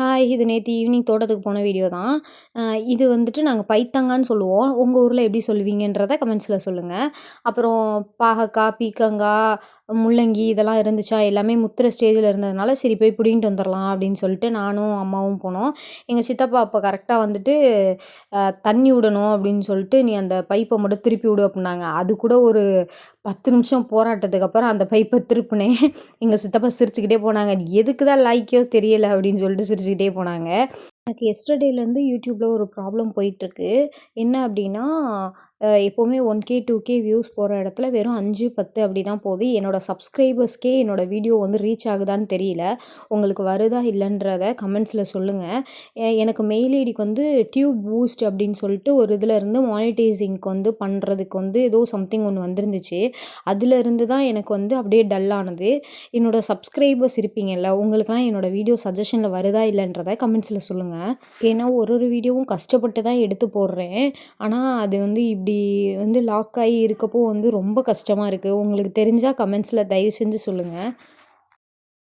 Hi! இது நேத்து evening தோட்டத்துக்கு போன வீடியோ தான். அ இது வந்துட்டு நாங்க பைத்தங்கான்னு சொல்லுவோம். உங்க ஊர்ல எப்படி சொல்லுவீங்கன்றத கமெண்ட்ஸ்ல சொல்லுங்க. அப்புறம் பாகக்கா, பீக்கங்கா, முள்ளங்கி இதெல்லாம் இருந்துச்சா, எல்லாமே முத்துற ஸ்டேஜ்ல இருந்ததுனால, சரி போய் புடிங்கிட்டு வந்துரலாம் அப்படின்னு சொல்லிட்டு நானும், அம்மாவும் போனோம். எங்க சித்தப்பா அப்ப கரெக்ட்டா வந்துட்டு, தண்ணி விடணும் அப்படின்னு சொல்லிட்டு, "நீ அந்த பைப்ப மட்டும் திருப்பி விடு" அப்படின்னாங்க. அது கூட ஒரு 10 நிமிஷம் போராட்டத்துக்கு அப்புறம் அந்த பைப்ப திருப்புனேன். எங்க சித்தப்பா சிரிச்சுக்கிட்டே போனாங்க. "எதுக்கு தான் லாய்க்கோ தெரியல" அப்படின்னு சொல்லிட்டு சிரிச்சுக்கிட்டே போனாங்க. எனக்கு எஸ்டர்டேலேருந்து யூடியூப்ல ஒரு ப்ராப்ளம் போயிட்டுருக்கு. என்ன அப்டின்னா, எப்பவுமே 1K, 2K வியூஸ் போற இடத்துல வெறும் 5, 10 அப்படி தான் போகுது. என்னோட சப்ஸ்கிரைபர்ஸ்க்கே என்னோட வீடியோ வந்து ரீச் ஆகுதான்னு தெரியல. உங்களுக்கு வருதா இல்லன்றத கமெண்ட்ஸ்ல சொல்லுங்க. எனக்கு மெயில் ஐடிக்கு வந்து டியூப் பூஸ்ட் அப்படின்னு சொல்லிட்டு ஒரு இதுல இருந்து மானிட்டைசிங்க்கு வந்து பண்றதுக்கு வந்து ஏதோ சம்திங் ஒண்ணு வந்திருந்துச்சு. அதுலருந்து தான் எனக்கு வந்து அப்படியே டல் ஆனது. என்னோட சப்ஸ்கிரைபர்ஸ் இருப்பீங்கல்ல, உங்களுக்கெல்லாம் என்னோட வீடியோ சஜஷன்ல வருதா இல்லன்றத கமெண்ட்ஸ்ல சொல்லுங்க. ஏன்னா ஒரு ஒரு வீடியோவும் கஷ்டப்பட்டு தான் எடுத்து போடுறேன். ஆனா அது வந்து இப்படி வந்து லாக் ஆகி இருக்கப்போ வந்து ரொம்ப கஷ்டமா இருக்கு. உங்களுக்கு தெரிஞ்சா கமெண்ட்ஸ்ல தயவு செஞ்சு சொல்லுங்க.